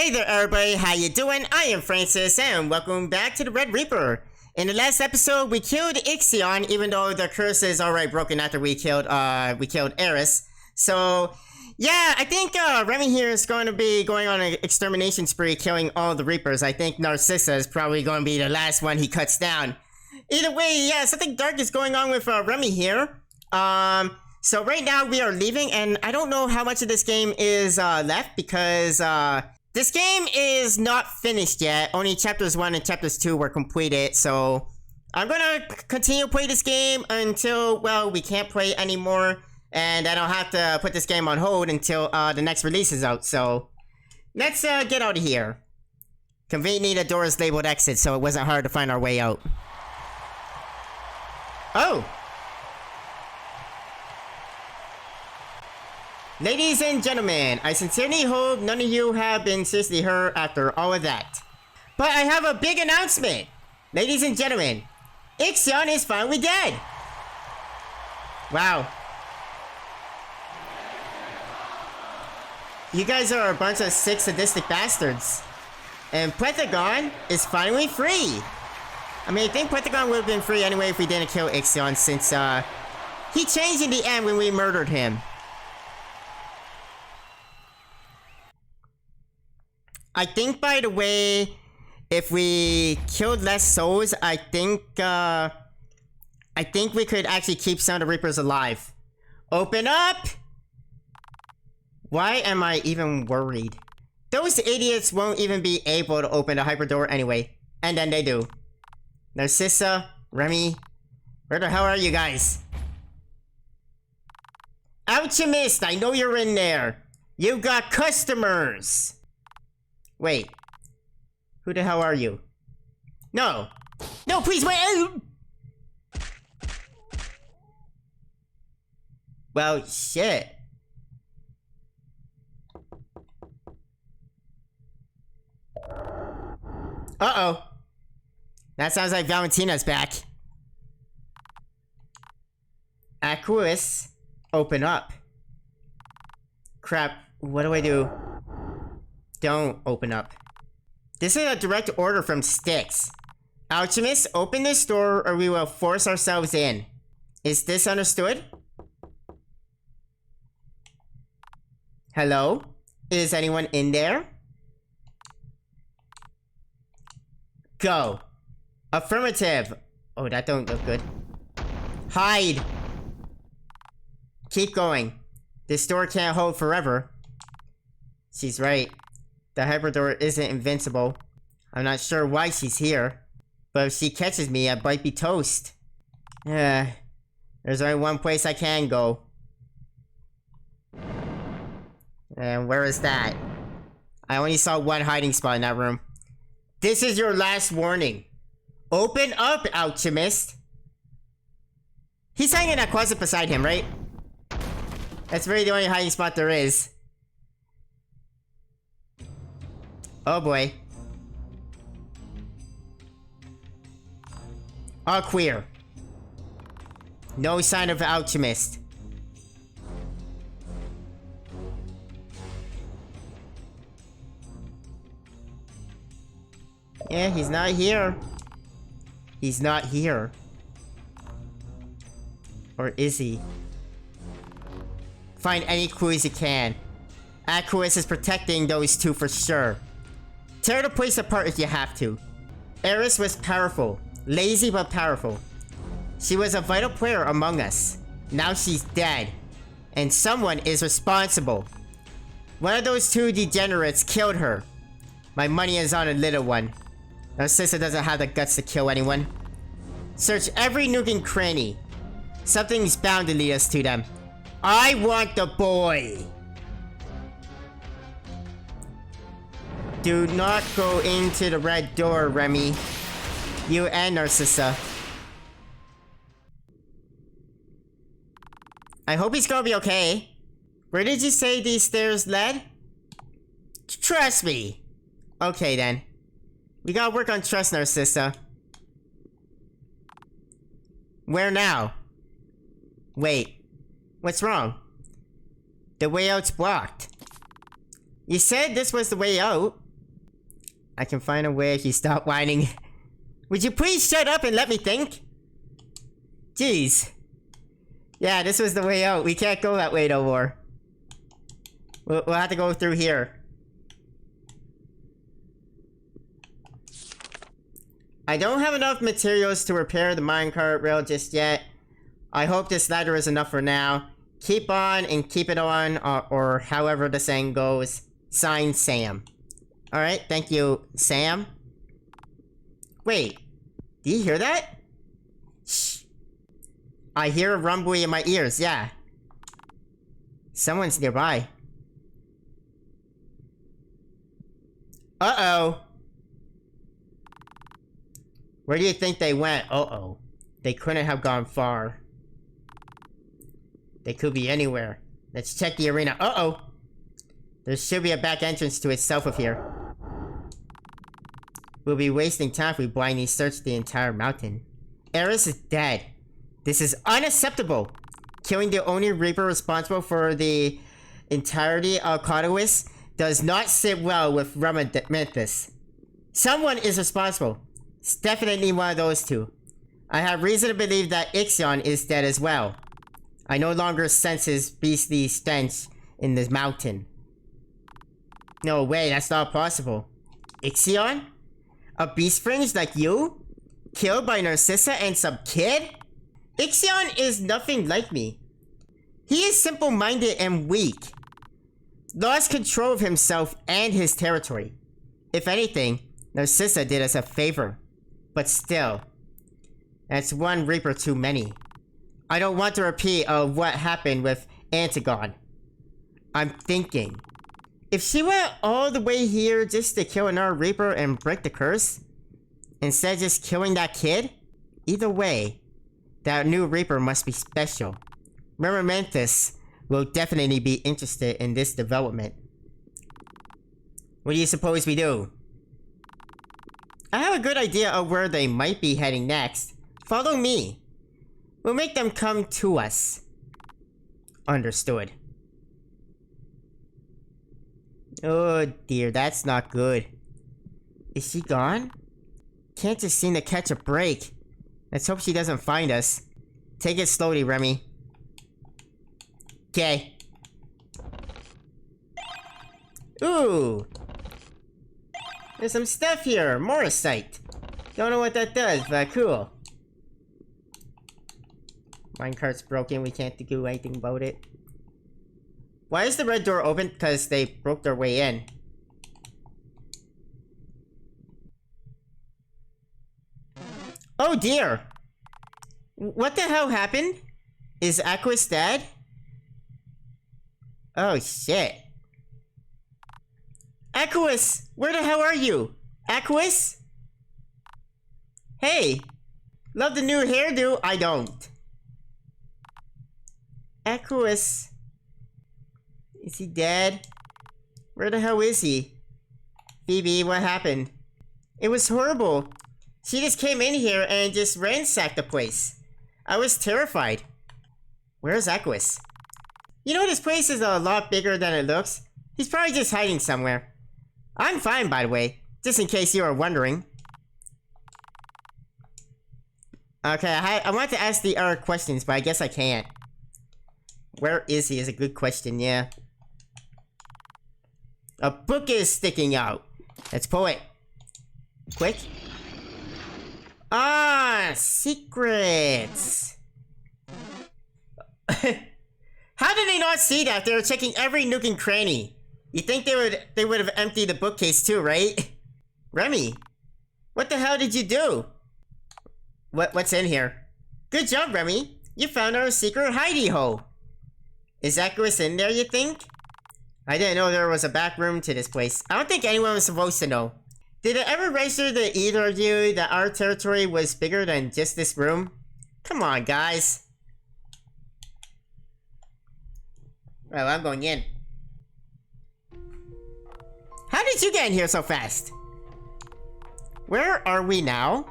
Hey there everybody, how you doing? I am Francis and welcome back to the Red Reaper. In the last episode, we killed Ixion, even though the curse is already broken after we killed Eris. So, yeah, I think Remy here is going to be going on an extermination spree, killing all the Reapers. I think Narcissa is probably going to be the last one he cuts down. Either way, yeah, something dark is going on with Remy here. So right now we are leaving, and I don't know how much of this game is left because this game is not finished yet. Only chapters 1 and chapters 2 were completed, so I'm gonna continue to play this game until, well, we can't play anymore, and I don't have to put this game on hold until the next release is out. So let's get out of here. Conveniently, the door is labeled exit, so it wasn't hard to find our way out. Oh! Ladies and gentlemen, I sincerely hope none of you have been seriously hurt after all of that. But I have a big announcement! Ladies and gentlemen, Ixion is finally dead! Wow. You guys are a bunch of sick, sadistic bastards. And Pentagon is finally free! I mean, I think Pentagon would have been free anyway if we didn't kill Ixion, since he changed in the end when we murdered him. I think, by the way, if we killed less souls, I think we could actually keep some of the Reapers alive. Open up! Why am I even worried? Those idiots won't even be able to open the hyper door anyway. And then they do. Narcissa, Remy, where the hell are you guys? Alchemist, I know you're in there. You got customers. Wait. Who the hell are you? No! No, please wait! Well, shit. Uh-oh. That sounds like Valentina's back. Aqueous, open up. Crap, what do I do? Don't open up. This is a direct order from Styx. Alchemist, open this door or we will force ourselves in. Is this understood? Hello? Is anyone in there? Go. Affirmative. Oh, that don't look good. Hide. Keep going. This door can't hold forever. She's right. The hyperdoor isn't invincible. I'm not sure why she's here. But if she catches me, I might be toast. There's only one place I can go. And where is that? I only saw one hiding spot in that room. This is your last warning. Open up, Alchemist. He's hanging in that closet beside him, right? That's really the only hiding spot there is. Oh boy. All queer. No sign of Alchemist. Yeah, he's not here. He's not here. Or is he? Find any clues you can. Aqueous is protecting those two for sure. Tear the place apart if you have to. Eris was powerful. Lazy but powerful. She was a vital player among us. Now she's dead. And someone is responsible. One of those two degenerates killed her. My money is on a little one. Narcissa doesn't have the guts to kill anyone. Search every nook and cranny. Something's bound to lead us to them. I want the boy! Do not go into the red door, Remy. You and Narcissa. I hope he's gonna be okay. Where did you say these stairs led? Trust me. Okay then. We gotta work on trust, Narcissa. Where now? Wait. What's wrong? The way out's blocked. You said this was the way out. I can find a way if you stop whining. Would you please shut up and let me think? Jeez. Yeah, this was the way out. We can't go that way no more. We'll have to go through here. I don't have enough materials to repair the minecart rail just yet. I hope this ladder is enough for now. Keep on and keep it on, or however the saying goes. Signed, Sam. Alright, thank you, Sam. Wait, do you hear that? Shh. I hear a rumbling in my ears, yeah. Someone's nearby. Uh-oh. Where do you think they went? Uh-oh. They couldn't have gone far. They could be anywhere. Let's check the arena. Uh-oh. There should be a back entrance to it south of here. We'll be wasting time if we blindly search the entire mountain. Eris is dead. This is unacceptable. Killing the only Reaper responsible for the entirety of Cotowis does not sit well with Ramadanthus. Someone is responsible. It's definitely one of those two. I have reason to believe that Ixion is dead as well. I no longer sense his beastly stench in this mountain. No way, that's not possible. Ixion? A beast fringe like you? Killed by Narcissa and some kid? Ixion is nothing like me. He is simple-minded and weak. Lost control of himself and his territory. If anything, Narcissa did us a favor. But still, that's one Reaper too many. I don't want to repeat of what happened with Antigone. I'm thinking, if she went all the way here just to kill another Reaper and break the curse, instead of just killing that kid, either way, that new Reaper must be special. Ramadanthus will definitely be interested in this development. What do you suppose we do? I have a good idea of where they might be heading next. Follow me. We'll make them come to us. Understood. Oh dear, that's not good. Is she gone? Can't just seem to catch a break. Let's hope she doesn't find us. Take it slowly, Remy. Okay. Ooh. There's some stuff here. Morrisite. Don't know what that does, but cool. Minecart's broken. We can't do anything about it. Why is the red door open? Because they broke their way in. Oh dear. What the hell happened? Is Aquis dead? Oh shit. Aquis! Where the hell are you? Aquis? Hey! Love the new hairdo? I don't. Aquis. Is he dead? Where the hell is he? Phoebe, what happened? It was horrible. She just came in here and just ransacked the place. I was terrified. Where's Aquis? You know, this place is a lot bigger than it looks. He's probably just hiding somewhere. I'm fine, by the way, just in case you were wondering. Okay, I want to ask the other questions, but I guess I can't. Where is he is a good question, yeah. A book is sticking out. Let's pull it. Quick. Ah, secrets. How did they not see that? They were checking every nook and cranny. You think they would have emptied the bookcase too, right? Remy, what the hell did you do? What's in here? Good job, Remy. You found our secret hidey hole. Is Aquis in there, you think? I didn't know there was a back room to this place. I don't think anyone was supposed to know. Did it ever register to either of you that our territory was bigger than just this room? Come on, guys. Well, I'm going in. How did you get in here so fast? Where are we now?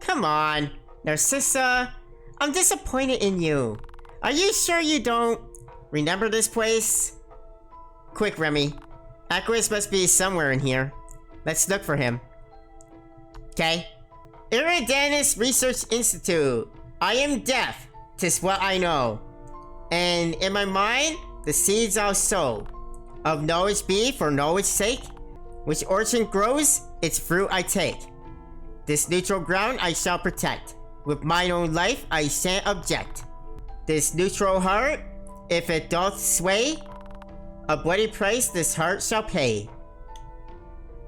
Come on, Narcissa. I'm disappointed in you. Are you sure you don't remember this place? Quick, Remy. Aquis must be somewhere in here. Let's look for him. Okay. Iridanis Research Institute. I am deaf. 'Tis what I know. And in my mind, the seeds I'll sow. Of knowledge be for knowledge's sake. Which orchard grows, its fruit I take. This neutral ground I shall protect. With mine own life I shan't object. This neutral heart, if it doth sway, a bloody price this heart shall pay.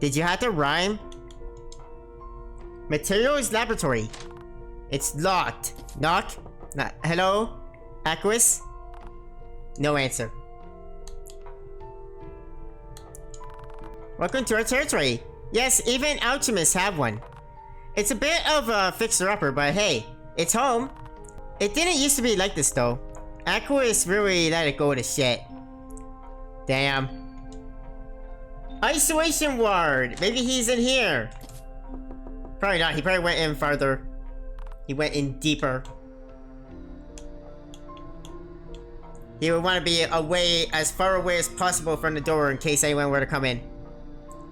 Did you have to rhyme? Materials laboratory. It's locked. Knock. Hello? Aquis? No answer. Welcome to our territory. Yes, even alchemists have one. It's a bit of a fixer-upper, but hey, it's home. It didn't used to be like this though. Aquis really let it go to shit. Damn. Isolation ward. Maybe he's in here. Probably not. He probably went in farther. He went in deeper. He would want to be away, as far away as possible from the door in case anyone were to come in.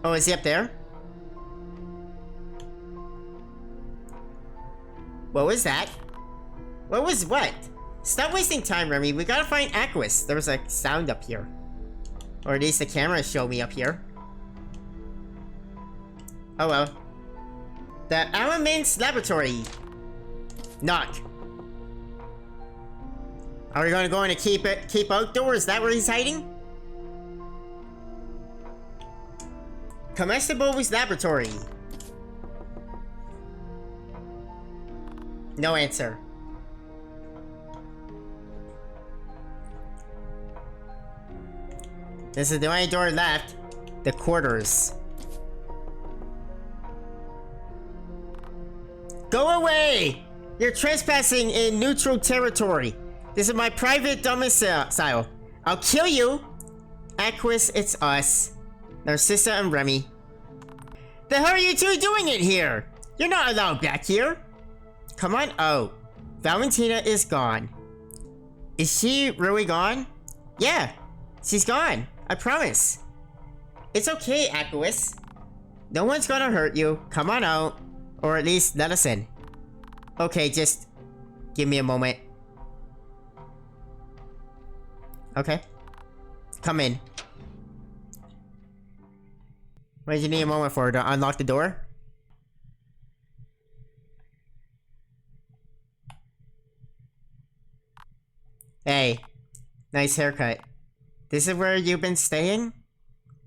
Oh, is he up there? What was that? What was what? Stop wasting time, Remy. We gotta find Aquis. There was a sound up here. Or at least the camera showed me up here. Oh well. The Elements Laboratory. Knock. Are we gonna go in and keep outdoors? Is that where he's hiding? Comestibles Laboratory. No answer. This is the only door left. The quarters. Go away! You're trespassing in neutral territory. This is my private domicile. I'll kill you! Aquis, it's us. Narcissa and Remy. The hell are you two doing it here? You're not allowed back here. Come on out. Valentina is gone. Is she really gone? Yeah, she's gone. I promise. It's okay, Aquis. No one's gonna hurt you. Come on out. Or at least let us in. Okay, just give me a moment. Okay. Come in. What did you need a moment for? To unlock the door? Hey. Nice haircut. This is where you've been staying?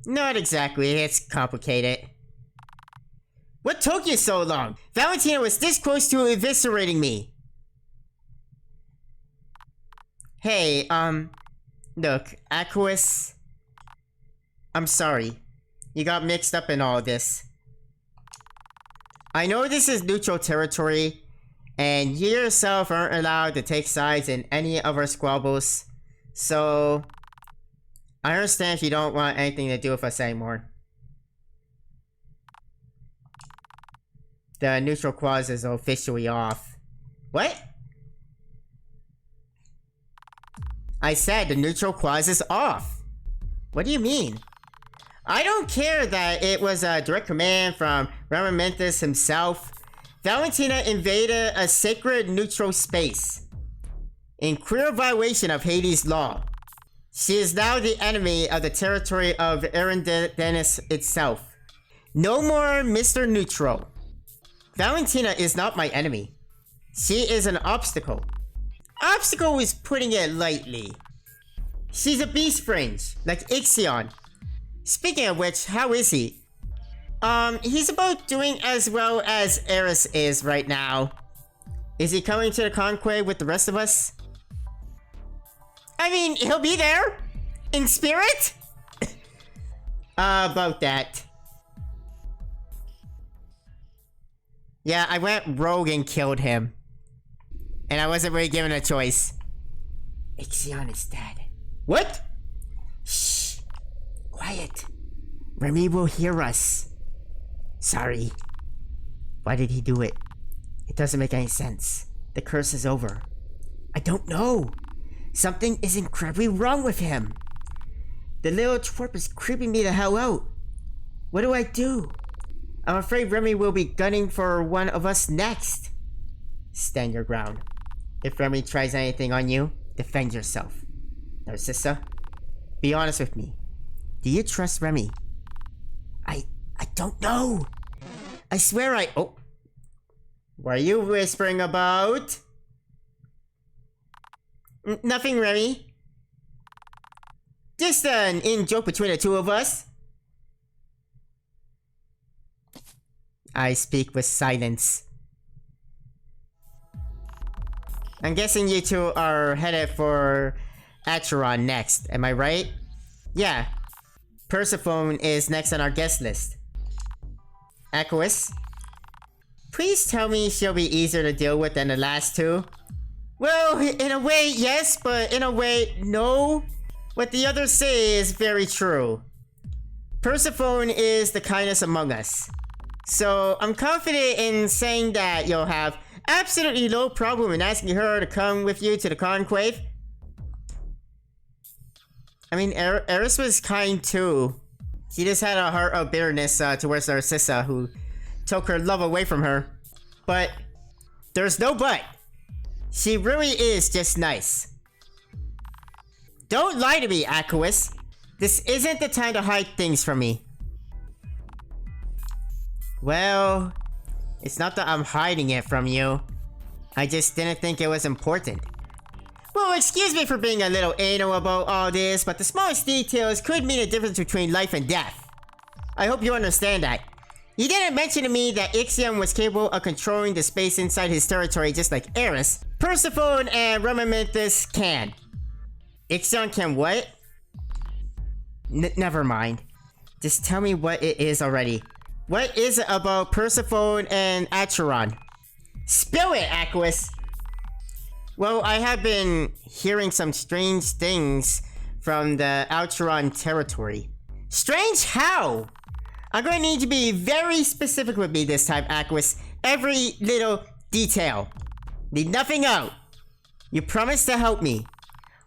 Not exactly. It's complicated. What took you so long? Valentina was this close to eviscerating me. Hey, look, Aquis. I'm sorry. You got mixed up in all this. I know this is neutral territory, and you yourself aren't allowed to take sides in any of our squabbles, so I understand if you don't want anything to do with us anymore. The neutral clause is officially off. What? I said the neutral clause is off. What do you mean? I don't care that it was a direct command from Ramimentus himself. Valentina invaded a sacred neutral space in clear violation of Hades' law. She is now the enemy of the territory of Iridanis itself. No more Mr. Neutral. Valentina is not my enemy. She is an obstacle. Obstacle is putting it lightly. She's a beast fringe, like Ixion. Speaking of which, how is he? He's about doing as well as Eris is right now. Is he coming to the conclave with the rest of us? I mean, he'll be there! In spirit? About that. Yeah, I went rogue and killed him. And I wasn't really given a choice. Ixion is dead. What? Shh. Quiet. Remy will hear us. Sorry. Why did he do it? It doesn't make any sense. The curse is over. I don't know. Something is incredibly wrong with him. The little twerp is creeping me the hell out. What do I do? I'm afraid Remy will be gunning for one of us next. Stand your ground. If Remy tries anything on you, defend yourself. Narcissa, be honest with me. Do you trust Remy? I don't know. I swear oh. What are you whispering about? Nothing, Remy. Just an in-joke between the two of us. I speak with silence. I'm guessing you two are headed for Acheron next, am I right? Yeah. Persephone is next on our guest list. Aqueous? Please tell me she'll be easier to deal with than the last two. Well, in a way, yes, but in a way, no. What the others say is very true. Persephone is the kindest among us. So, I'm confident in saying that you'll have absolutely no problem in asking her to come with you to the Conclave. I mean, Eris was kind too. She just had a heart of bitterness towards Narcissa, who took her love away from her. But, there's no but. She really is just nice. Don't lie to me, Aqueous. This isn't the time to hide things from me. Well, it's not that I'm hiding it from you. I just didn't think it was important. Well, excuse me for being a little anal about all this, but the smallest details could mean a difference between life and death. I hope you understand that. You didn't mention to me that Ixion was capable of controlling the space inside his territory just like Eris. Persephone and Remimentus can. Ixion can what? Never mind. Just tell me what it is already. What is it about Persephone and Acheron? Spill it, Aqueous! Well, I have been hearing some strange things from the Acheron territory. Strange how? I'm going to need you to be very specific with me this time, Aqueous. Every little detail. Leave nothing out. You promise to help me.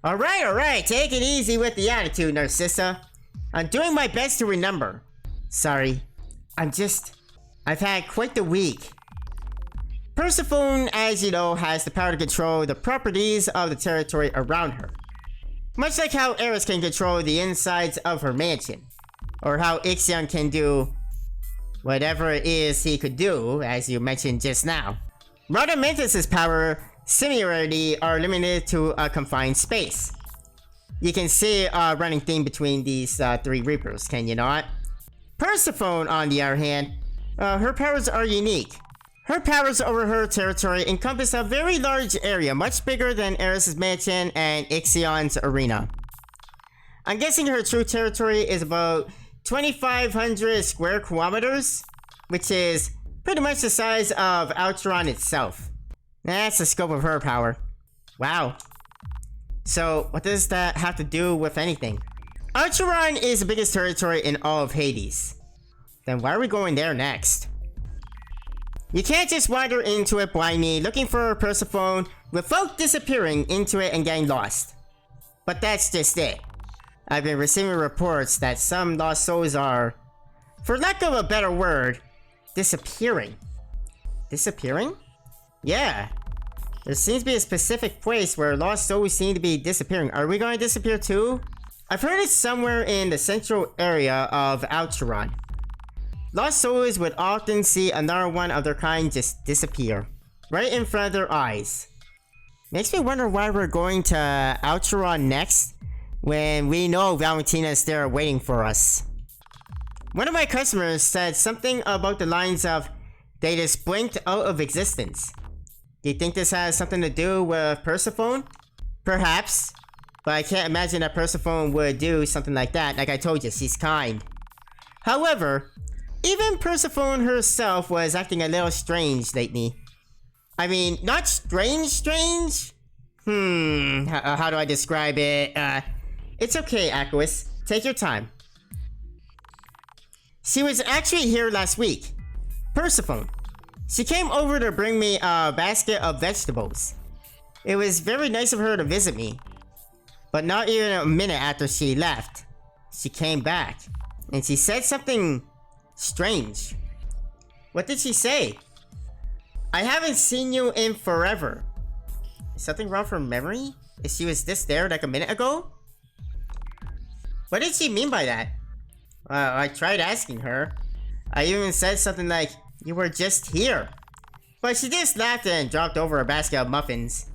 Alright, take it easy with the attitude, Narcissa. I'm doing my best to remember. Sorry. I've had quite the week. Persephone, as you know, has the power to control the properties of the territory around her. Much like how Eris can control the insides of her mansion. Or how Ixion can do whatever it is he could do, as you mentioned just now. Rhodomentus' power similarly are limited to a confined space. You can see a running theme between these three Reapers, can you not? Persephone, on the other hand, her powers are unique. Her powers over her territory encompass a very large area, much bigger than Eris' mansion and Ixion's arena. I'm guessing her true territory is about 2,500 square kilometers, which is pretty much the size of Acheron itself. That's the scope of her power. Wow. So, what does that have to do with anything? Acheron is the biggest territory in all of Hades. Then why are we going there next? You can't just wander into it blindly looking for Persephone without disappearing into it and getting lost. But that's just it. I've been receiving reports that some lost souls are, for lack of a better word, disappearing. Disappearing? Yeah. There seems to be a specific place where lost souls seem to be disappearing. Are we going to disappear too? I've heard it's somewhere in the central area of Acheron. Lost souls would often see another one of their kind just disappear. Right in front of their eyes. Makes me wonder why we're going to Acheron next, when we know Valentina is there waiting for us. One of my customers said something about the lines of, they just blinked out of existence. Do you think this has something to do with Persephone? Perhaps. But I can't imagine that Persephone would do something like that. Like I told you, she's kind. However, even Persephone herself was acting a little strange lately. I mean, not strange? How do I describe it? It's okay, Aqueous. Take your time. She was actually here last week. Persephone. She came over to bring me a basket of vegetables. It was very nice of her to visit me. But not even a minute after she left, she came back. And she said something strange. What did she say? I haven't seen you in forever. Is something wrong with her memory? If she was just there like a minute ago? What did she mean by that? I tried asking her. I even said something like, you were just here. But she just laughed and dropped over a basket of muffins.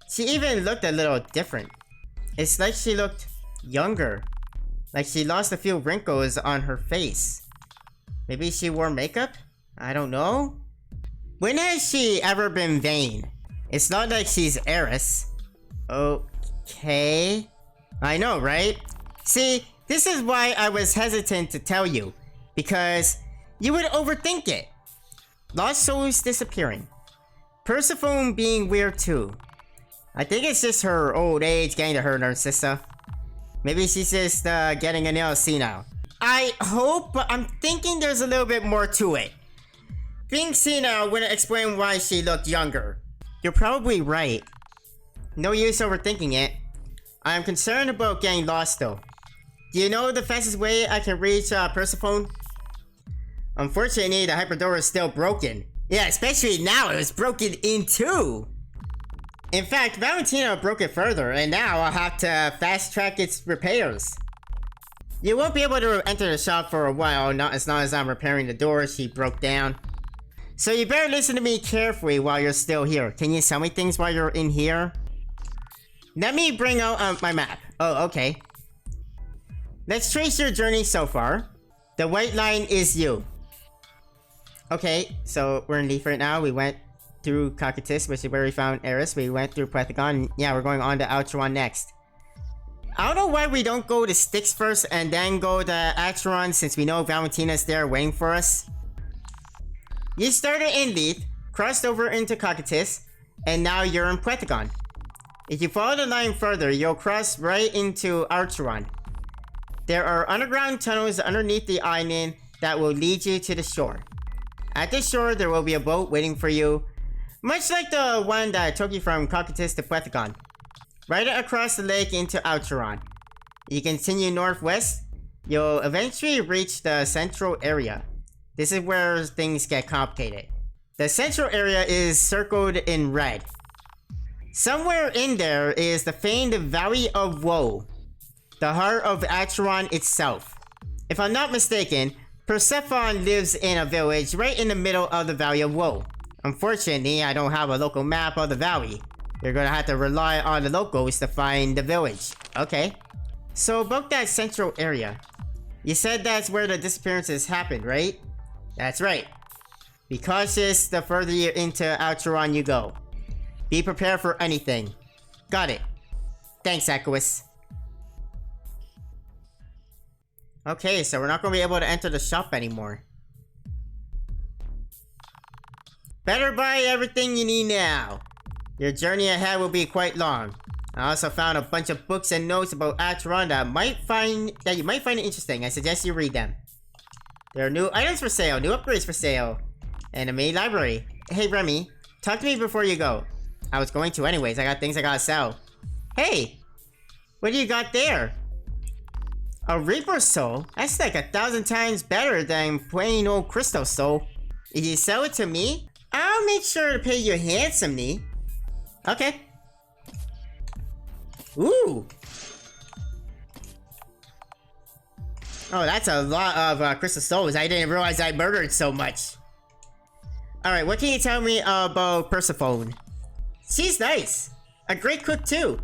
She even looked a little different. It's like she looked younger. Like she lost a few wrinkles on her face. Maybe she wore makeup? I don't know. When has she ever been vain? It's not like she's heiress. Okay. I know, right? See, this is why I was hesitant to tell you. Because you would overthink it. Lost souls disappearing. Persephone being weird too. I think it's just her old age getting to her and her sister. Maybe she's just getting a little senile. I hope, but I'm thinking there's a little bit more to it. Being senile wouldn't explain why she looked younger. You're probably right. No use overthinking it. I'm concerned about getting lost though. Do you know the fastest way I can reach Persephone? Unfortunately, the hyperdoor is still broken. Yeah, especially now it was broken in two. In fact, Valentina broke it further, and now I'll have to fast track its repairs. You won't be able to enter the shop for a while, not as long as I'm repairing the door she broke down. So you better listen to me carefully while you're still here. Can you tell me things while you're in here? Let me bring out my map. Oh, okay. Let's trace your journey so far. The white line is you. Okay, so we're in Leaf right now. We went through Cocytus, which is where we found Eris. We went through Plethagon. And yeah, we're going on to Acheron next. I don't know why we don't go to Styx first and then go to Acheron, since we know Valentina's there waiting for us. You started in Leaf, crossed over into Cocytus, and now you're in Plethagon. If you follow the line further, you'll cross right into Acheron. There are underground tunnels underneath the island that will lead you to the shore. At the shore, there will be a boat waiting for you, much like the one that took you from Cocytus to Plethagon. Right across the lake into Acheron. You continue northwest, you'll eventually reach the central area. This is where things get complicated. The central area is circled in red. Somewhere in there is the famed Valley of Woe, the heart of Acheron itself. If I'm not mistaken, Persephone lives in a village right in the middle of the Valley of Woe. Unfortunately, I don't have a local map of the valley. You're gonna have to rely on the locals to find the village. Okay. So about that central area. You said that's where the disappearances happened, right? That's right. Be cautious the further into Acheron you go. Be prepared for anything. Got it. Thanks, Aquis. Okay, so we're not going to be able to enter the shop anymore. Better buy everything you need now. Your journey ahead will be quite long. I also found a bunch of books and notes about Acheron that you might find interesting. I suggest you read them. There are new items for sale, new upgrades for sale, and a main library. Hey Remy, talk to me before you go. I was going to anyways, I got things I gotta sell. Hey! What do you got there? A Reaper Soul? That's like 1,000 times better than plain old Crystal Soul. If you sell it to me, I'll make sure to pay you handsomely. Okay. Ooh! Oh, that's a lot of Crystal Souls. I didn't realize I murdered so much. Alright, what can you tell me about Persephone? She's nice. A great cook too.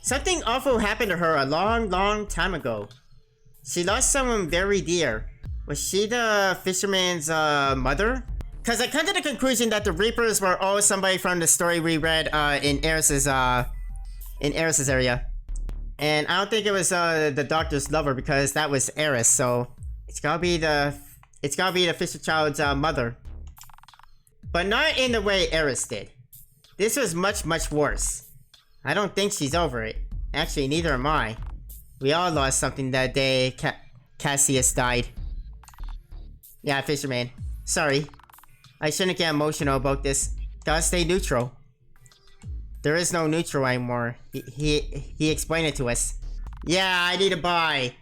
Something awful happened to her a long time ago. She lost someone very dear. Was she the fisherman's mother? Cause I come to the conclusion that the Reapers were all somebody from the story we read in Eris's area. And I don't think it was the doctor's lover, because that was Eris, so it's gotta be the fisher child's mother. But not in the way Eris did. This was much worse. I don't think she's over it. Actually, neither am I. We all lost something that day Cassius died. Yeah, fisherman. Sorry. I shouldn't get emotional about this. Gotta stay neutral. There is no neutral anymore. He explained it to us. Yeah, I need to buy.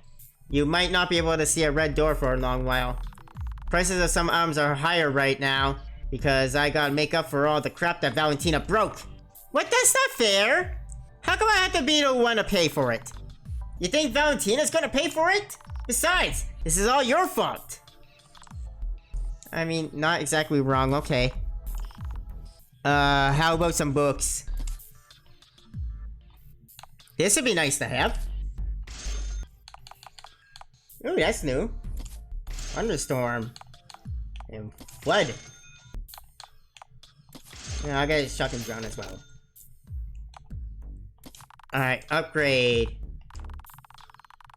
You might not be able to see a red door for a long while. Prices of some items are higher right now because I gotta make up for all the crap that Valentina broke. What? That's not fair! How come I have to be the one to pay for it? You think Valentina's gonna pay for it? Besides, this is all your fault! I mean, not exactly wrong, okay. How about some books? This would be nice to have. Ooh, that's new. Thunderstorm. And flood. Yeah, I'll get a shock and drown as well. Alright, upgrade.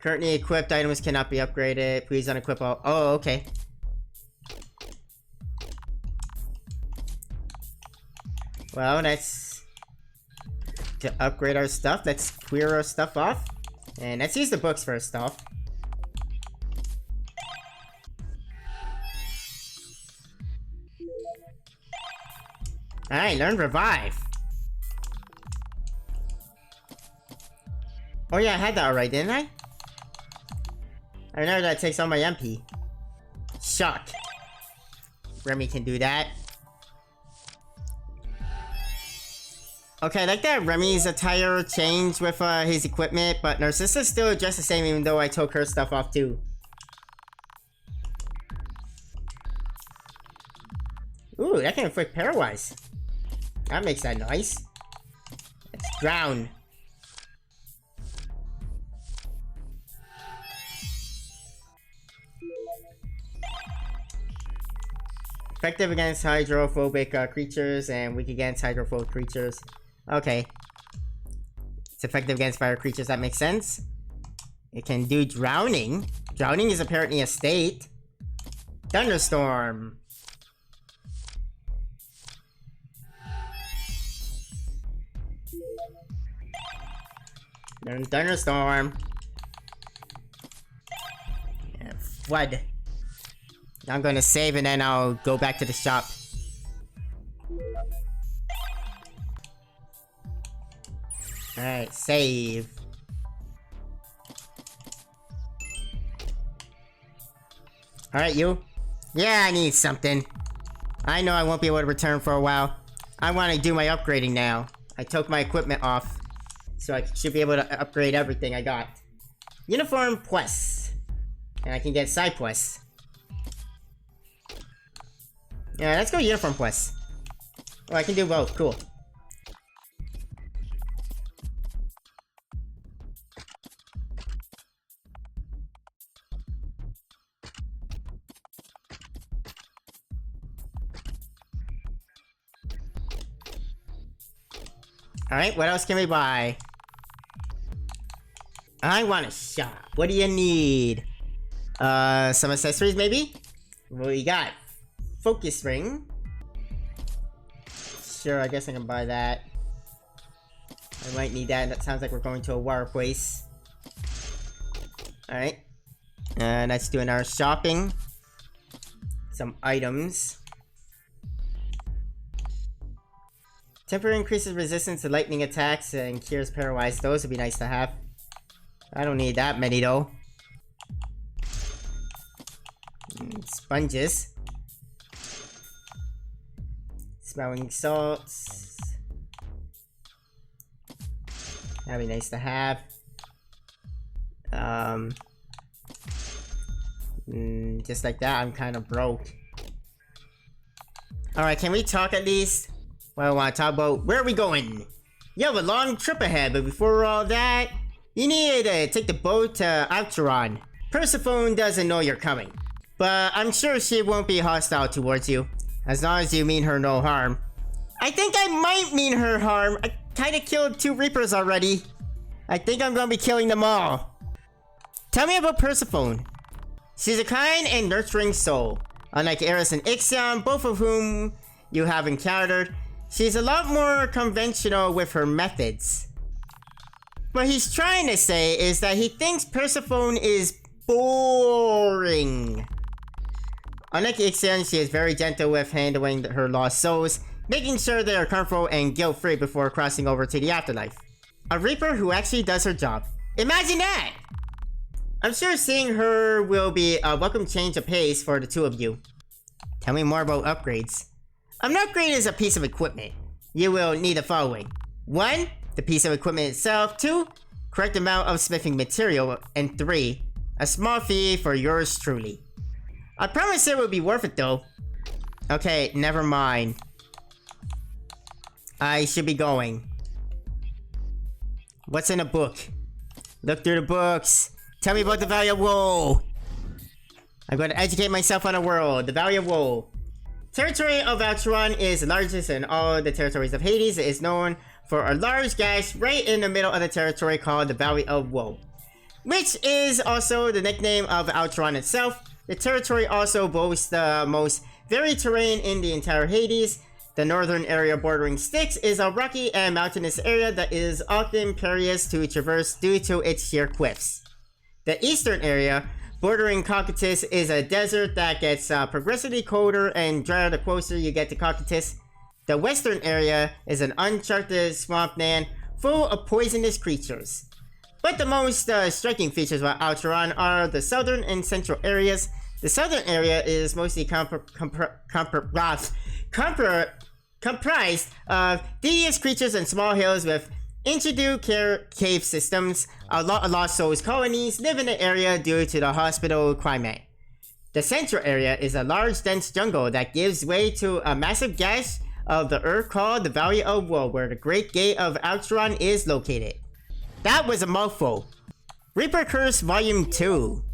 Currently equipped items cannot be upgraded. Please unequip all. Oh, okay. Well, that's to upgrade our stuff. Let's clear our stuff off. And let's use the books first off. Alright, learn revive. Oh yeah, I had that alright, didn't I? I remember that takes all my MP. Shock. Remy can do that. Okay, I like that Remy's attire changed with his equipment, but Narcissa's still just the same even though I took her stuff off too. Ooh, that can inflict paralyze. That makes that nice. Let's drown. Effective against hydrophobic creatures and weak against hydrophobic creatures. Okay. It's effective against fire creatures, that makes sense. It can do drowning. Drowning is apparently a state. Thunderstorm. Thunderstorm. Yeah, flood. I'm gonna save and then I'll go back to the shop. Alright, save. Alright, you. Yeah, I need something. I know I won't be able to return for a while. I want to do my upgrading now. I took my equipment off. So I should be able to upgrade everything I got. Uniform quests. And I can get side quests. Yeah, let's go uniform quests. Oh, I can do both. Cool. Alright, what else can we buy? I want a shop. What do you need? Some accessories maybe? What do you got? Focus ring. Sure, I guess I can buy that. I might need that. That sounds like we're going to a water place. Alright. Let's do our shopping. Some items. Temporary increases resistance to lightning attacks and cures paralyzed. Those would be nice to have. I don't need that many though. Sponges. Smelling salts. That'd be nice to have. Just like that, I'm kind of broke. Alright, can we talk at least? Well, I want to talk about where are we going? You have a long trip ahead, but before all that, you need to take the boat to Ixion. Persephone doesn't know you're coming, but I'm sure she won't be hostile towards you, as long as you mean her no harm. I think I might mean her harm. I kinda killed 2 Reapers already. I think I'm gonna be killing them all. Tell me about Persephone. She's a kind and nurturing soul. Unlike Eris and Ixion, both of whom you have encountered, she's a lot more conventional with her methods. What he's trying to say is that he thinks Persephone is boring. Unlike Ixion, she is very gentle with handling her lost souls, making sure they are comfortable and guilt-free before crossing over to the afterlife. A Reaper who actually does her job. Imagine that! I'm sure seeing her will be a welcome change of pace for the two of you. Tell me more about upgrades. An upgrade is a piece of equipment. You will need the following. 1. The piece of equipment itself. 2. Correct amount of smithing material. And 3. A small fee for yours truly. I promise it will be worth it though. Okay, never mind. I should be going. What's in a book? Look through the books. Tell me about the value of wool. I'm going to educate myself on the world. The value of wool. Territory of Outrun is the largest in all the territories of Hades. It is known for a large gash right in the middle of the territory called the Valley of Woe, which is also the nickname of Outrun itself. The territory also boasts the most varied terrain in the entire Hades. The northern area bordering Styx is a rocky and mountainous area that is often perilous to traverse due to its sheer cliffs. The eastern area bordering Cocytus is a desert that gets progressively colder and drier the closer you get to Cocytus. The western area is an uncharted swampland full of poisonous creatures. But the most striking features of Outrun are the southern and central areas. The southern area is mostly comprised of devious creatures and small hills with intricate cave systems. A lot of lost souls colonies live in the area due to the hospitable climate. The central area is a large dense jungle that gives way to a massive gash of the earth called the Valley of Woe, where the Great Gate of Outrun is located. That was a mouthful. Reaper Curse Volume 2.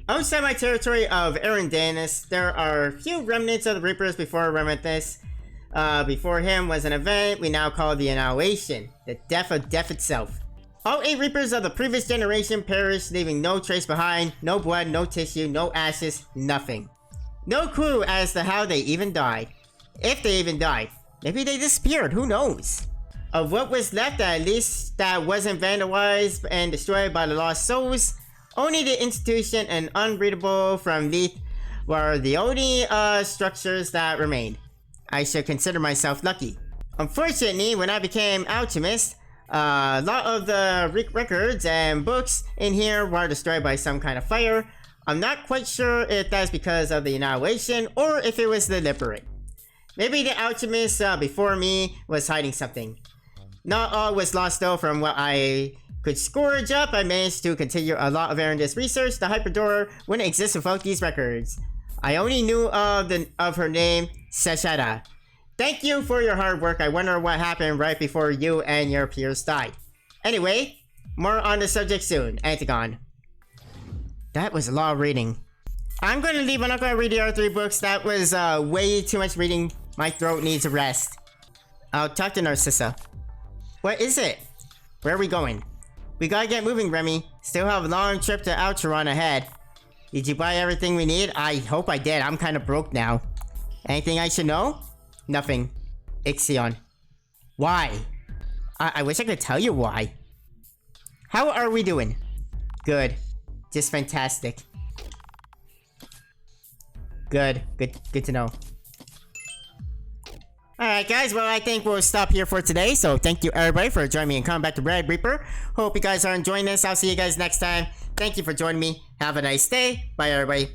Outside my territory of Arandanis, there are few remnants of the Reapers before Remethes. Before him was an event we now call the Annihilation, the death of death itself. All 8 Reapers of the previous generation perished, leaving no trace behind, no blood, no tissue, no ashes, nothing. No clue as to how they even died. If they even died. Maybe they disappeared, who knows? Of what was left, at least that wasn't vandalized and destroyed by the lost souls, only the institution and unreadable from Leith were the only structures that remained. I should consider myself lucky. Unfortunately, when I became alchemist, a lot of the records and books in here were destroyed by some kind of fire. I'm not quite sure if that's because of the Annihilation or if it was deliberate. Maybe the alchemist before me was hiding something. Not all was lost though. From what I could scourge up, I managed to continue a lot of Arendis research. The Hyperdoor wouldn't exist without these records. I only knew of her name, Seshada. Thank you for your hard work. I wonder what happened right before you and your peers died. Anyway, more on the subject soon. Antigon. That was a lot of reading. I'm going to leave. I'm not going to read the other 3 books. That was way too much reading. My throat needs a rest. I'll talk to Narcissa. What is it? Where are we going? We gotta get moving, Remy. Still have a long trip to Outrun ahead. Did you buy everything we need? I hope I did. I'm kind of broke now. Anything I should know? Nothing. Ixion. Why? I wish I could tell you why. How are we doing? Good. Just fantastic. Good to know. Alright guys, well I think we'll stop here for today. So thank you everybody for joining me in Combat to Red Reaper. Hope you guys are enjoying this. I'll see you guys next time. Thank you for joining me. Have a nice day. Bye everybody.